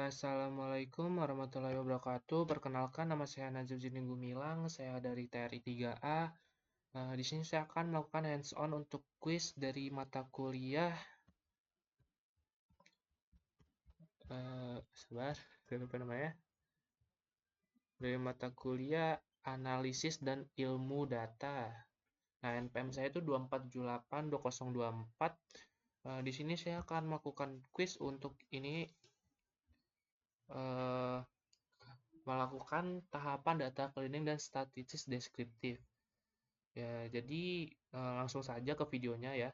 Assalamualaikum warahmatullahi wabarakatuh. Perkenalkan, nama saya Najib Zidin Gumilang. Saya dari TRI 3A. Di sini saya akan melakukan hands-on untuk kuis dari mata kuliah. Sebentar, saya lupa namanya. Dari mata kuliah Analisis dan Ilmu Data. Nah, NPM saya itu 24782024. Di sini saya akan melakukan kuis untuk ini. Melakukan tahapan data cleaning dan statistik deskriptif. Ya, jadi langsung saja ke videonya ya.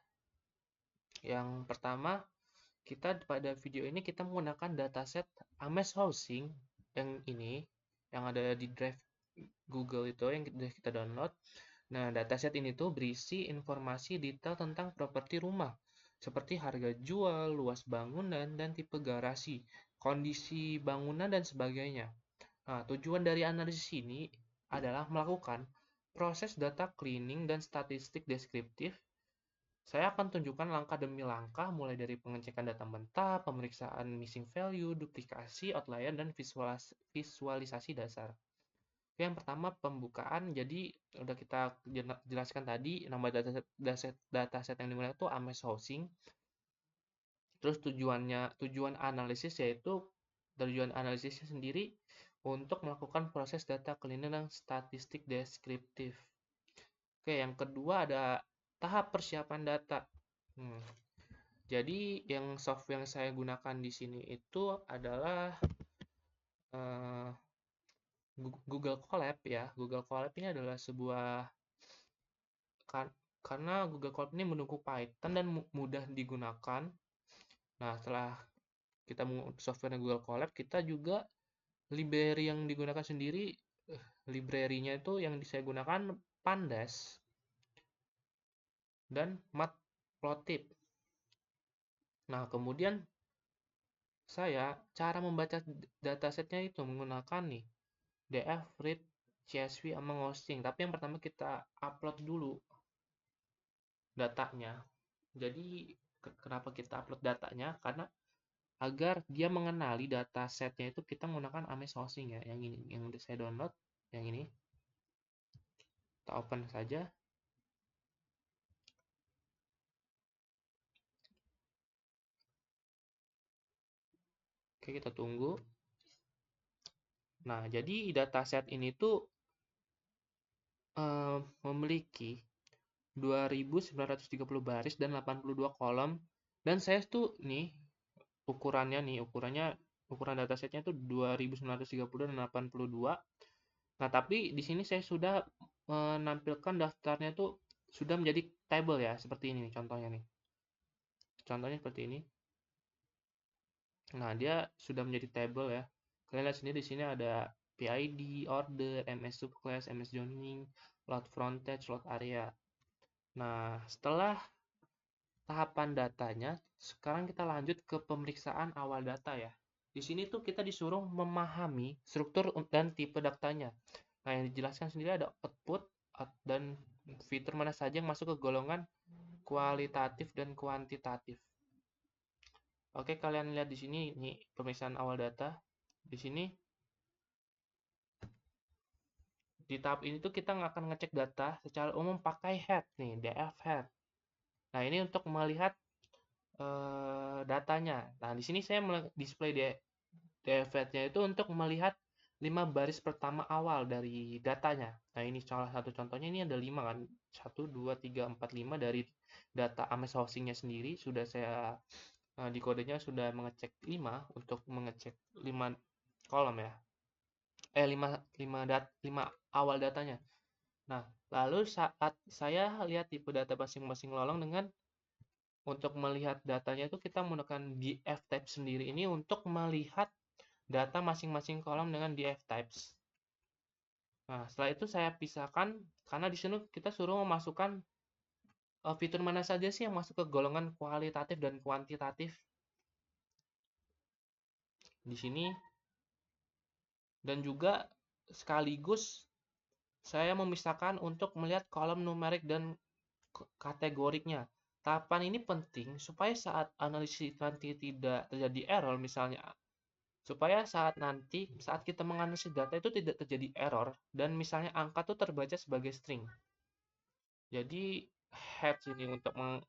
Yang pertama, kita pada video ini kita menggunakan dataset Ames Housing yang ini, yang ada di drive Google itu yang kita download. Nah, dataset ini tuh berisi informasi detail tentang properti rumah, seperti harga jual, luas bangunan, dan tipe garasi, kondisi bangunan, dan sebagainya. Nah, tujuan dari analisis ini adalah melakukan proses data cleaning dan statistik deskriptif. Saya akan tunjukkan langkah demi langkah, mulai dari pengecekan data mentah, pemeriksaan missing value, duplikasi, outlier, dan visualisasi dasar. Yang pertama, pembukaan. Jadi, udah kita jelaskan tadi, nama dataset yang digunakan itu Ames Housing. Terus tujuan analisis yaitu tujuan analisisnya sendiri untuk melakukan proses data cleaning dan statistik deskriptif. Oke, yang kedua ada tahap persiapan data. Jadi yang software yang saya gunakan di sini itu adalah Google Colab ya. Google Colab ini adalah sebuah karena Google Colab ini mendukung Python dan mudah digunakan. Nah, setelah kita software Google Colab, kita juga library yang digunakan sendiri, library-nya itu yang saya gunakan Pandas dan Matplotlib. Nah, kemudian cara membaca datasetnya itu menggunakan nih df, read, csv, sama hosting. Tapi yang pertama kita upload dulu datanya. Jadi kenapa kita upload datanya? Karena agar dia mengenali datasetnya itu kita menggunakan Ames Housing ya. Yang ini yang saya download, yang ini. Kita open saja. Oke, kita tunggu. Nah, jadi dataset ini tuh memiliki 2930 baris dan 82 kolom. Dan saya tuh nih ukuran datasetnya tuh 2930 dan 82. Nah, tapi di sini saya sudah menampilkan daftarnya tuh sudah menjadi table ya, seperti ini contohnya nih. Contohnya seperti ini. Nah, dia sudah menjadi table ya. Kalian lihat sendiri di sini ada PID, order, MS subclass, MS joining, load frontage, load area. Nah, setelah tahapan datanya, sekarang kita lanjut ke pemeriksaan awal data ya. Di sini tuh kita disuruh memahami struktur dan tipe datanya. Nah, yang dijelaskan sendiri ada output dan fitur mana saja yang masuk ke golongan kualitatif dan kuantitatif. Oke, kalian lihat di sini ini pemeriksaan awal data. Di sini di tahap ini tuh kita akan ngecek data secara umum pakai head nih, df head. Nah, ini untuk melihat datanya. Nah, di sini saya display df head-nya itu untuk melihat 5 baris pertama awal dari datanya. Nah, ini salah satu contohnya, ini ada 5 kan. 1, 2, 3, 4, 5 dari data Ames Housing-nya sendiri. Sudah saya di kodenya sudah mengecek 5 untuk mengecek 5 kolom ya. 5 awal datanya. Nah, lalu saat saya lihat tipe data masing-masing lolong dengan untuk melihat datanya itu kita menggunakan df type sendiri ini untuk melihat data masing-masing kolom dengan df types. Nah, setelah itu saya pisahkan karena di sini kita suruh memasukkan fitur mana saja sih yang masuk ke golongan kualitatif dan kuantitatif. Di sini dan juga sekaligus saya memisahkan untuk melihat kolom numerik dan kategoriknya. Tahapan ini penting supaya saat analisis nanti tidak terjadi error, misalnya supaya saat kita menganalisis data itu tidak terjadi error dan misalnya angka itu terbaca sebagai string. Jadi heads ini untuk meng,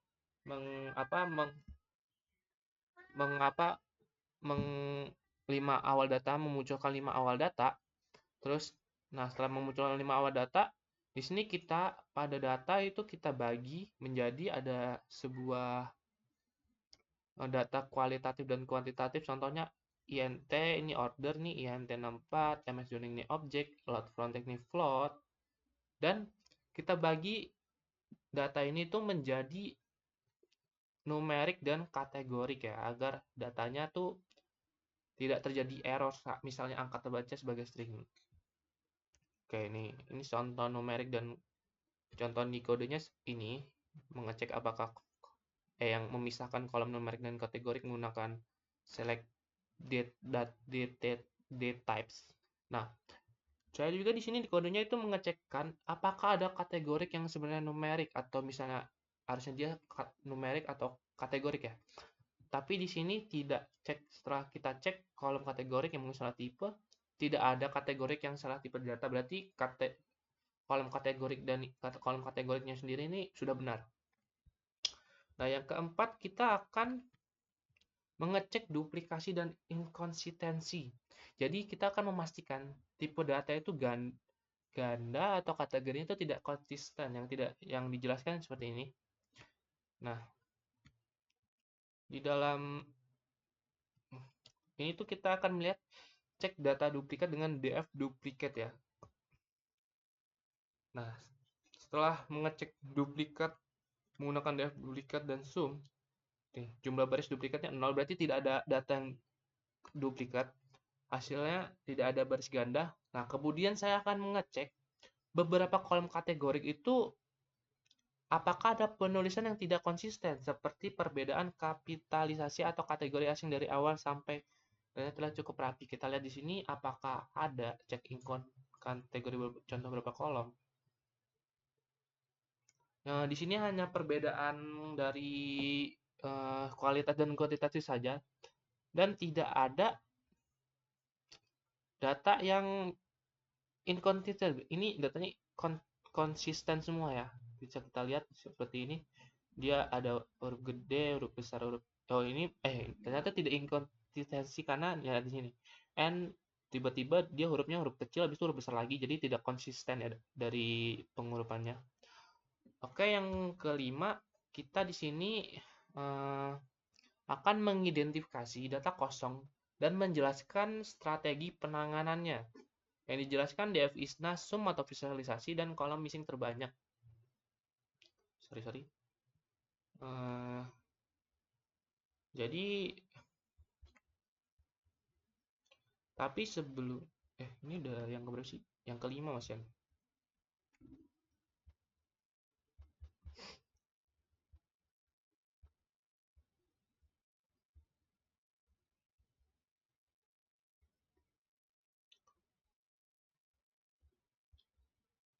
apa, meng, mengapa meng, 5 awal data memunculkan 5 awal data. Terus setelah memunculkan 5 awal data, di sini kita pada data itu kita bagi menjadi ada sebuah data kualitatif dan kuantitatif. Contohnya INT ini order nih, INT 64, MS Joining ini object, load frontend ini float, dan kita bagi data ini tuh menjadi numerik dan kategorik ya, agar datanya tuh tidak terjadi error misalnya angka terbaca sebagai string. Oke, ini contoh numerik dan contoh di kodenya ini mengecek apakah yang memisahkan kolom numerik dan kategorik menggunakan select date types. Nah, saya juga di sini di kodenya itu mengecekkan apakah ada kategorik yang sebenarnya numerik atau misalnya harusnya dia numerik atau kategorik ya. Tapi di sini tidak cek, setelah kita cek kolom kategorik yang menggunakan salah tipe, tidak ada kategorik yang salah tipe data, berarti kolom kategorik dan kolom kategoriknya sendiri ini sudah benar. Nah, yang keempat kita akan mengecek duplikasi dan inkonsistensi. Jadi kita akan memastikan tipe data itu ganda atau kategorinya itu tidak konsisten, yang dijelaskan seperti ini. Nah, di dalam ini tuh kita akan melihat cek data duplikat dengan df duplicate ya. Nah, setelah mengecek duplikat menggunakan df duplikat dan sum, jumlah baris duplikatnya 0, berarti tidak ada data yang duplikat. Hasilnya tidak ada baris ganda. Nah, kemudian saya akan mengecek beberapa kolom kategorik itu apakah ada penulisan yang tidak konsisten, seperti perbedaan kapitalisasi atau kategori asing dari awal sampai telah cukup rapi. Kita lihat di sini apakah ada cek incon kategori contoh berapa kolom. Nah, di sini hanya perbedaan dari kualitas dan kuantitatif saja, dan tidak ada data yang inkonsisten. Ini datanya konsisten semua ya. Bisa kita lihat seperti ini. Dia ada huruf gede, huruf besar, huruf ini ternyata tidak inkonsistensi karena ya di sini. And tiba-tiba dia hurufnya huruf kecil habis itu huruf besar lagi, jadi tidak konsisten ya dari pengurupannya. Oke, yang kelima, kita di sini akan mengidentifikasi data kosong dan menjelaskan strategi penanganannya. Yang dijelaskan df isna, sum atau visualisasi, dan kolom missing terbanyak. Sorry. Jadi, tapi sebelum ini udah yang keberapa sih? Yang kelima Mas Yan.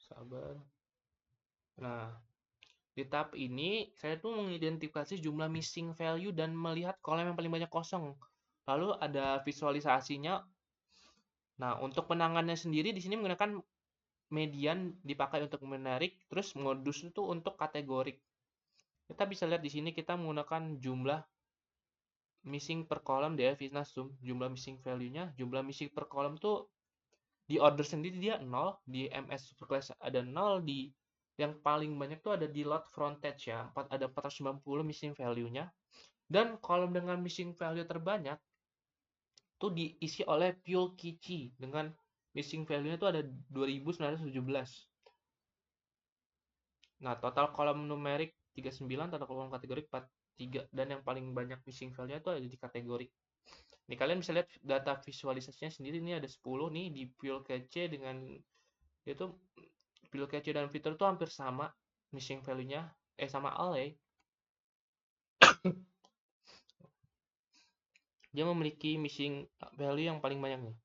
Sabar. Nah, di tahap ini saya tuh mengidentifikasi jumlah missing value dan melihat kolom yang paling banyak kosong. Lalu ada visualisasinya. Nah, untuk penanganannya sendiri di sini menggunakan median dipakai untuk menarik, terus modus itu untuk kategorik. Kita bisa lihat di sini kita menggunakan jumlah missing per kolom df is sum, jumlah missing value-nya, jumlah missing per kolom tuh di order sendiri dia 0, di ms superclass ada 0, di yang paling banyak tuh ada di load frontage ya, ada 490 missing value-nya, dan kolom dengan missing value terbanyak tuh diisi oleh Fuel Kichi dengan missing value-nya tuh ada 2917. Nah, total kolom numerik 39, total kolom kategori 43, dan yang paling banyak missing value-nya itu ada di kategori. Nih kalian bisa lihat data visualisasinya sendiri, ini ada 10 nih di Fuel Cache dengan itu Fuel Cache dan fitur itu hampir sama missing value-nya, sama array. Dia memiliki missing value yang paling banyak nih.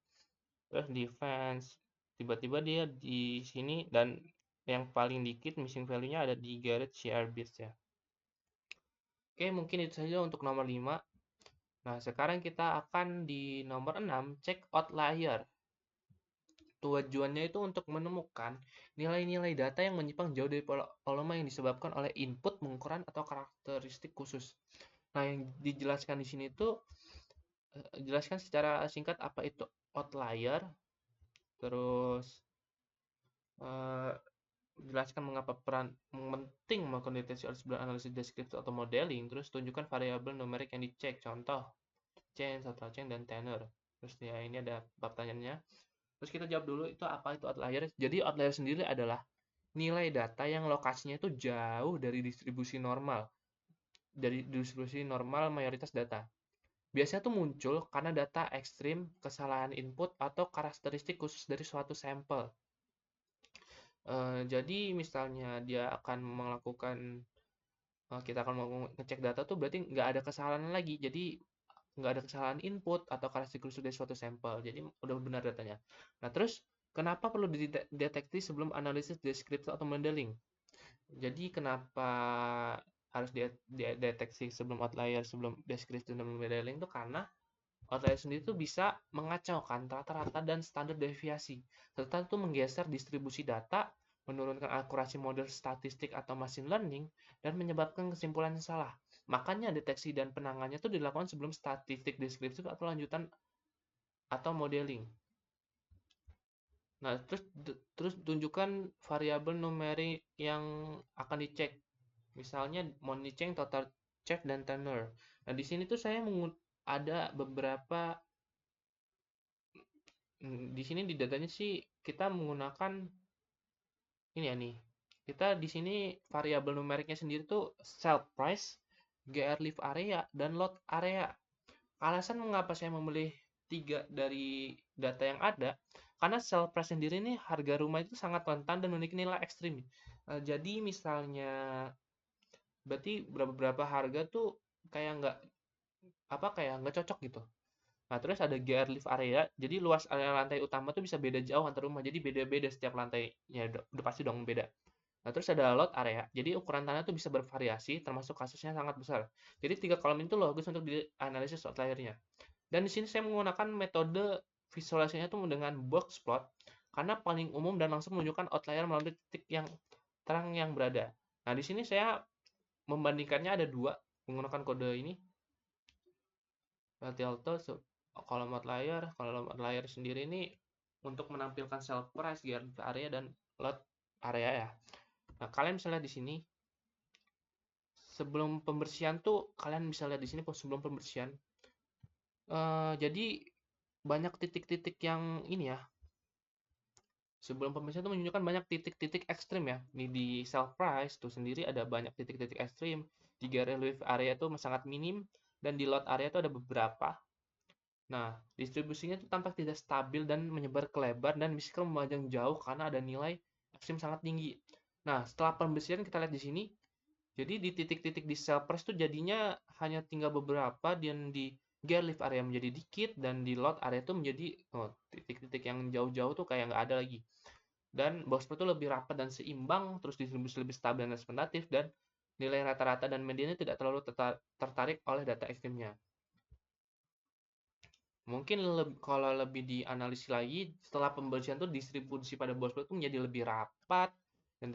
Terus defense, tiba-tiba dia di sini, dan yang paling dikit missing value-nya ada di Garrett CR Bits ya. Oke, mungkin itu saja untuk nomor 5. Nah, sekarang kita akan di nomor 6, cek outlier. Tujuannya itu untuk menemukan nilai-nilai data yang menyimpang jauh dari volume yang disebabkan oleh input, pengukuran, atau karakteristik khusus. Nah, yang dijelaskan di sini itu jelaskan secara singkat apa itu outlier, terus eh, jelaskan mengapa peran penting melakukan deteksi sebelum analisis deskriptif atau modeling, terus tunjukkan variabel numerik yang dicek, contoh chain, total chain, dan tenor. Terus ya ini ada pertanyaannya. Terus kita jawab dulu itu apa itu outlier. Jadi outlier sendiri adalah nilai data yang lokasinya itu jauh dari distribusi normal mayoritas data. Biasanya tuh muncul karena data ekstrim, kesalahan input, atau karakteristik khusus dari suatu sampel. Jadi misalnya dia akan melakukan, kita akan mau ngecek data tuh berarti nggak ada kesalahan lagi. Jadi nggak ada kesalahan input atau karakteristik khusus dari suatu sampel. Jadi udah benar datanya. Nah terus kenapa perlu dideteksi sebelum analisis deskriptif atau modeling? Jadi kenapa harus dideteksi sebelum outlier, sebelum deskriptif dan modeling itu karena outlier sendiri itu bisa mengacaukan rata-rata dan standar deviasi, serta itu menggeser distribusi data, menurunkan akurasi model statistik atau machine learning, dan menyebabkan kesimpulan yang salah. Makanya deteksi dan penanganannya itu dilakukan sebelum statistik deskriptif atau lanjutan atau modeling. Nah, terus tunjukkan variabel numerik yang akan dicek. Misalnya mau dicek total check dan tenor. Nah, di sini tuh saya ada beberapa di sini di datanya sih kita menggunakan ini ya nih. Kita di sini variabel numeriknya sendiri tuh sell price, GR live area, dan lot area. Alasan mengapa saya memilih 3 dari data yang ada, karena sell price sendiri nih harga rumah itu sangat rentan dan memiliki nilai ekstrim. Jadi misalnya berarti beberapa harga tuh kayak nggak cocok gitu. Nah, terus ada GR live area. Jadi luas area lantai utama tuh bisa beda jauh antar rumah. Jadi beda-beda setiap lantainya. Udah pasti dong beda. Nah, terus ada lot area. Jadi ukuran tanah tuh bisa bervariasi, termasuk kasusnya sangat besar. Jadi 3 kolom itu logis untuk dianalisis outliernya. Dan di sini saya menggunakan metode visualisasinya tuh dengan box plot karena paling umum dan langsung menunjukkan outlier melalui titik yang terang yang berada. Nah, di sini saya membandingkannya ada dua menggunakan kode ini. Delta kolom outlier sendiri ini untuk menampilkan sell price, guarantee area, dan lot area ya. Nah, kalian bisa lihat di sini sebelum pembersihan tuh kalian bisa lihat di sini sebelum pembersihan. Jadi banyak titik-titik yang ini ya. Sebelum pembersihan itu menunjukkan banyak titik-titik ekstrim ya. Ini di sell price tuh sendiri ada banyak titik-titik ekstrim. Di relief area itu sangat minim dan di lot area itu ada beberapa. Nah, distribusinya itu tampak tidak stabil dan menyebar ke lebar dan bisa memanjang jauh karena ada nilai ekstrim sangat tinggi. Nah, setelah pembersihan kita lihat di sini, jadi di titik-titik di sell price itu jadinya hanya tinggal beberapa dan di gear lift area menjadi dikit dan di lot area itu menjadi titik-titik yang jauh-jauh tuh kayak nggak ada lagi. Dan box plot itu lebih rapat dan seimbang, terus distribusi lebih stabil dan representatif dan nilai rata-rata dan mediannya tidak terlalu tertarik oleh data ekstrimnya. Mungkin kalau lebih dianalisis lagi, setelah pembersihan tuh distribusi pada box plot itu menjadi lebih rapat dan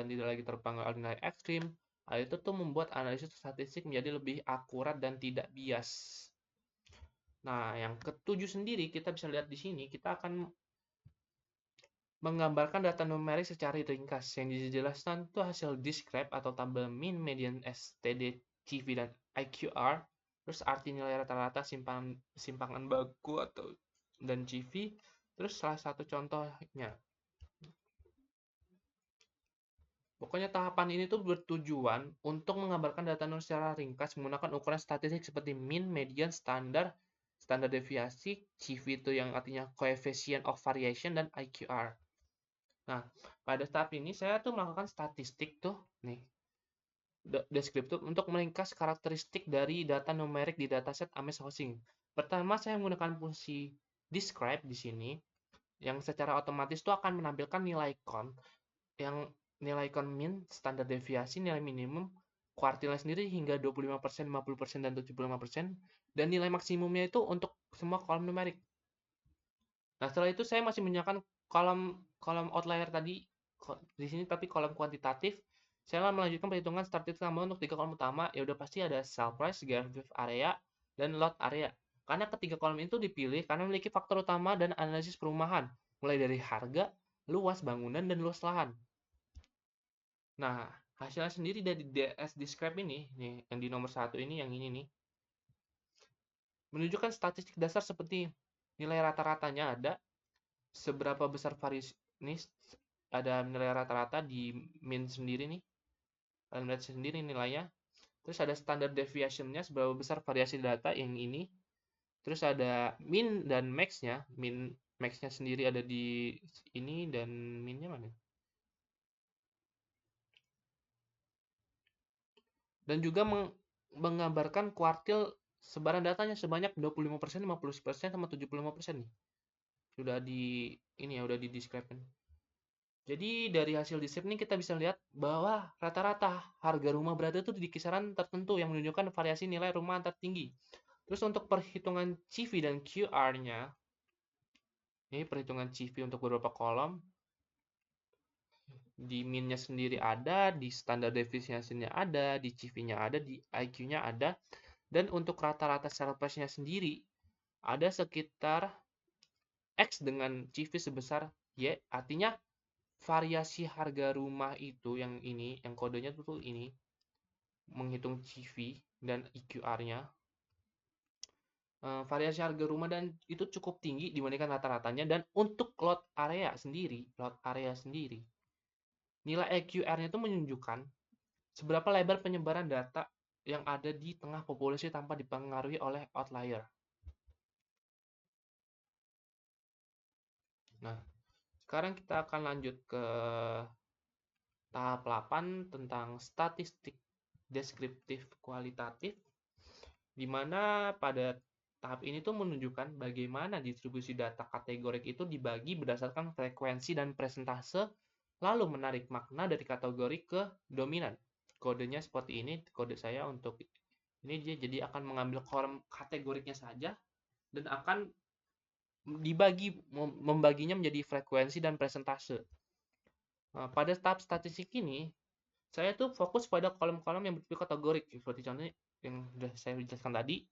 tidak lagi terpengaruh oleh nilai ekstrim. Hal itu tuh membuat analisis statistik menjadi lebih akurat dan tidak bias. Nah, yang ketujuh sendiri kita bisa lihat di sini, kita akan menggambarkan data numerik secara ringkas. Yang dijelaskan itu hasil describe atau tabel mean, median, STD, CV, dan IQR. Terus arti nilai rata-rata simpangan baku dan CV. Terus salah satu contohnya. Pokoknya tahapan ini tuh bertujuan untuk menggambarkan data numerik secara ringkas menggunakan ukuran statistik seperti mean, median, standar deviasi, CV itu yang artinya coefficient of variation, dan IQR. Nah, pada tahap ini saya tuh melakukan statistik tuh nih deskriptif untuk meringkas karakteristik dari data numerik di dataset Ames Housing. Pertama, saya menggunakan fungsi describe di sini yang secara otomatis tuh akan menampilkan nilai count yang nilai count mean, standar deviasi, nilai minimum, kuartilnya sendiri hingga 25%, 50%, dan 75%, dan nilai maksimumnya itu untuk semua kolom numerik. Nah, setelah itu saya masih menyiapkan kolom kolom outlier tadi di sini, tapi kolom kuantitatif. Saya melanjutkan perhitungan starting tambah untuk 3 kolom utama. Ya udah pasti ada sell price, gap area, dan lot area. Karena ketiga kolom itu dipilih karena memiliki faktor utama dan analisis perumahan, mulai dari harga, luas bangunan, dan luas lahan. Nah, hasilnya sendiri dari DS Describe ini, nih, yang di nomor 1 ini, yang ini nih, menunjukkan statistik dasar seperti nilai rata-ratanya ada, seberapa besar variasi ini, ada nilai rata-rata di min sendiri nih, kalian lihat sendiri nilainya. Terus ada standard deviation-nya, seberapa besar variasi data yang ini. Terus ada min dan max-nya. Min max-nya sendiri ada di ini, dan min-nya mana? Dan juga menggambarkan kuartil sebaran datanya sebanyak 25%, 50%, sama 75% nih. Sudah di ini ya, udah di describe. Jadi dari hasil describe ini kita bisa lihat bahwa rata-rata harga rumah berada tuh di kisaran tertentu yang menunjukkan variasi nilai rumah antar tinggi. Terus untuk perhitungan CV dan QR-nya, ini perhitungan CV untuk beberapa kolom, di min-nya sendiri ada, di standar deviation-nya ada, di CV-nya ada, di IQ-nya ada, dan untuk rata-rata sell price-nya sendiri ada sekitar X dengan CV sebesar Y, artinya variasi harga rumah itu yang ini, yang kodenya tuh ini, menghitung CV dan EQR-nya, variasi harga rumah dan itu cukup tinggi dibandingkan rata-ratanya. Dan untuk lot area sendiri, nilai EQR-nya itu menunjukkan seberapa lebar penyebaran data yang ada di tengah populasi tanpa dipengaruhi oleh outlier. Nah, sekarang kita akan lanjut ke tahap 8 tentang statistik deskriptif kualitatif, di mana pada tahap ini tuh menunjukkan bagaimana distribusi data kategorik itu dibagi berdasarkan frekuensi dan presentase, lalu menarik makna dari kategori ke dominan. Kodenya seperti ini, kode saya untuk ini dia jadi akan mengambil kolom kategoriknya saja dan akan membaginya menjadi frekuensi dan presentase. Nah, pada tahap statistik ini, saya tuh fokus pada kolom-kolom yang bertipe kategorik, seperti contohnya yang sudah saya jelaskan tadi.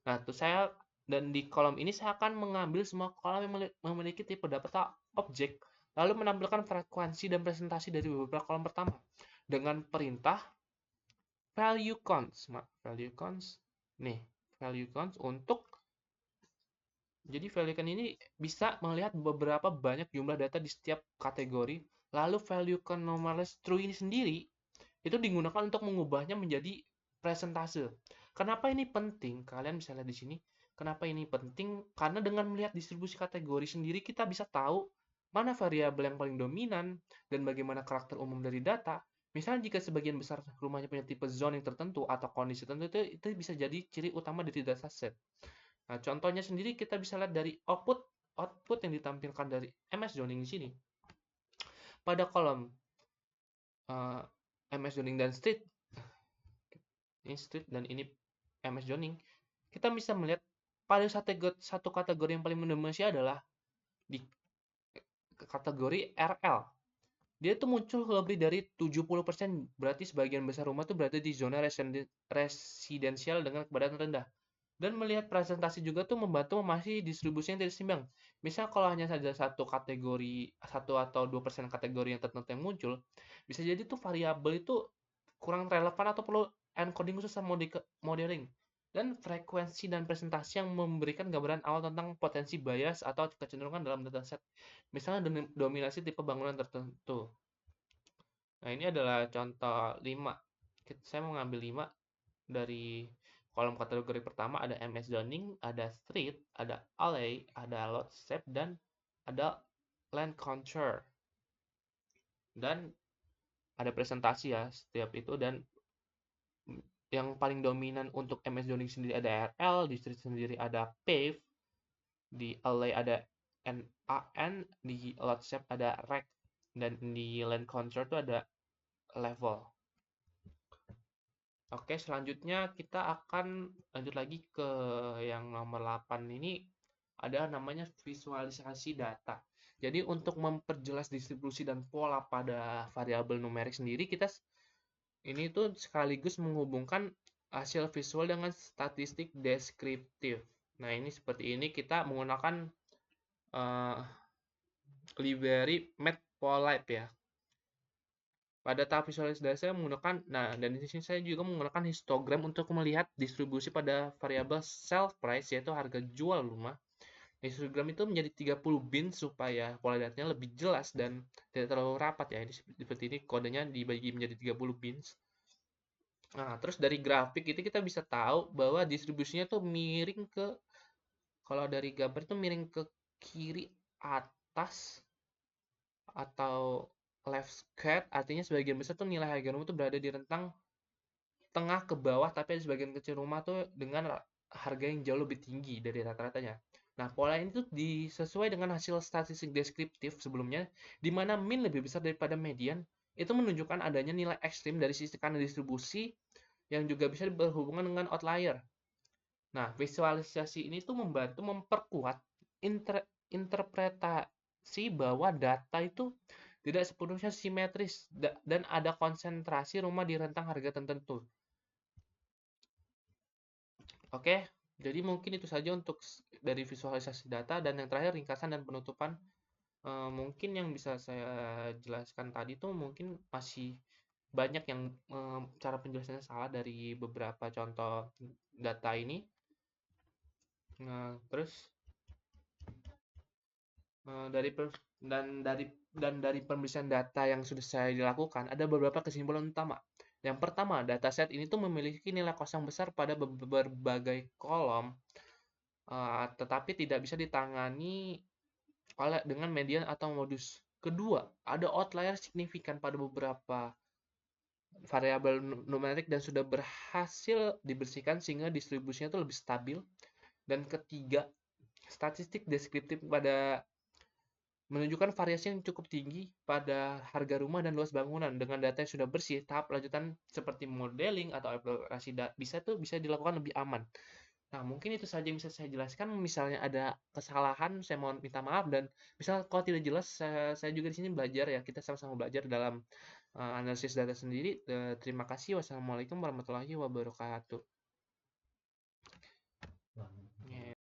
Nah, tuh saya dan di kolom ini saya akan mengambil semua kolom yang memiliki tipe data objek, lalu menampilkan frekuensi dan presentasi dari beberapa kolom pertama dengan perintah value counts. Value counts. Nih, value counts untuk jadi value count ini bisa melihat beberapa banyak jumlah data di setiap kategori, lalu value count normalized true ini sendiri itu digunakan untuk mengubahnya menjadi presentase. Kenapa ini penting? Kalian bisa lihat di sini. Kenapa ini penting? Karena dengan melihat distribusi kategori sendiri, kita bisa tahu mana variabel yang paling dominan dan bagaimana karakter umum dari data. Misalnya jika sebagian besar rumahnya punya tipe zoning tertentu atau kondisi tertentu, itu bisa jadi ciri utama dari dataset. Nah, contohnya sendiri kita bisa lihat dari output yang ditampilkan dari MS Zoning di sini. Pada kolom MS Zoning dan Street, ini Street dan ini MS Zoning, kita bisa melihat pada satu kategori yang paling mendominasi adalah di kategori RL. Dia tuh muncul lebih dari 70%, berarti sebagian besar rumah tuh berada di zona residensial dengan kepadatan rendah. Dan melihat presentasi juga tuh membantu memahami distribusi yang tidak seimbang. Misal kalau hanya saja satu kategori, 1 atau 2% kategori yang tertentu yang muncul, bisa jadi tuh variabel itu kurang relevan atau perlu encoding khusus sama modeling. Dan frekuensi dan presentasi yang memberikan gambaran awal tentang potensi bias atau kecenderungan dalam dataset. Misalnya dominasi tipe bangunan tertentu. Nah, ini adalah contoh 5. Saya mau ngambil 5 dari kolom kategori pertama. Ada MS Zoning, ada Street, ada Alley, ada Lot Shape, dan ada Land Contour. Dan ada presentasi ya setiap itu, dan yang paling dominan untuk MS Zoning sendiri ada RL, di Street sendiri ada Pave, di Alley ada NAN, di Lot Shape ada Rec, dan di Land Contour itu ada Level. Oke, selanjutnya kita akan lanjut lagi ke yang nomor 8 ini, ada namanya visualisasi data. Jadi untuk memperjelas distribusi dan pola pada variabel numerik sendiri, kita ini tuh sekaligus menghubungkan hasil visual dengan statistik deskriptif. Nah, ini seperti ini kita menggunakan uh, library Matplotlib ya. Pada tahap visualisasi saya menggunakan, nah dan di sini saya juga menggunakan histogram untuk melihat distribusi pada variabel sell price, yaitu harga jual rumah. Histogram itu menjadi 30 bin supaya pola datanya lebih jelas dan tidak terlalu rapat ya. Ini seperti ini kodenya dibagi menjadi 30 bins. Nah, terus dari grafik itu kita bisa tahu bahwa distribusinya tuh miring ke, kalau dari gambar itu miring ke kiri atas atau left square, artinya sebagian besar tuh nilai harga rumah tuh berada di rentang tengah ke bawah, tapi ada sebagian kecil rumah tuh dengan harga yang jauh lebih tinggi dari rata-ratanya. Nah, pola ini tuh disesuai dengan hasil statistik deskriptif sebelumnya, di mana min lebih besar daripada median, itu menunjukkan adanya nilai ekstrim dari sisi kanan distribusi yang juga bisa berhubungan dengan outlier. Nah, visualisasi ini tuh membantu memperkuat interpretasi bahwa data itu tidak sepenuhnya simetris dan ada konsentrasi rumah di rentang harga tertentu. Oke, jadi mungkin itu saja untuk dari visualisasi data, dan yang terakhir ringkasan dan penutupan. Mungkin yang bisa saya jelaskan tadi tuh mungkin masih banyak yang cara penjelasannya salah dari beberapa contoh data ini. Nah, terus dari dari pemeriksaan data yang sudah saya dilakukan, ada beberapa kesimpulan utama. Yang pertama, dataset ini tuh memiliki nilai kosong besar pada berbagai kolom, tetapi tidak bisa ditangani dengan median atau modus. Kedua, ada outlier signifikan pada beberapa variabel numerik dan sudah berhasil dibersihkan sehingga distribusinya itu lebih stabil. Dan ketiga, statistik deskriptif pada menunjukkan variasi yang cukup tinggi pada harga rumah dan luas bangunan. Dengan data yang sudah bersih, tahap lanjutan seperti modeling atau aplikasi bisa dilakukan lebih aman. Nah, mungkin itu saja yang bisa saya jelaskan. Misalnya ada kesalahan, saya mohon minta maaf, dan misal kalau tidak jelas, saya juga di sini belajar ya. Kita sama-sama belajar dalam analisis data sendiri. Terima kasih. Wassalamualaikum warahmatullahi wabarakatuh.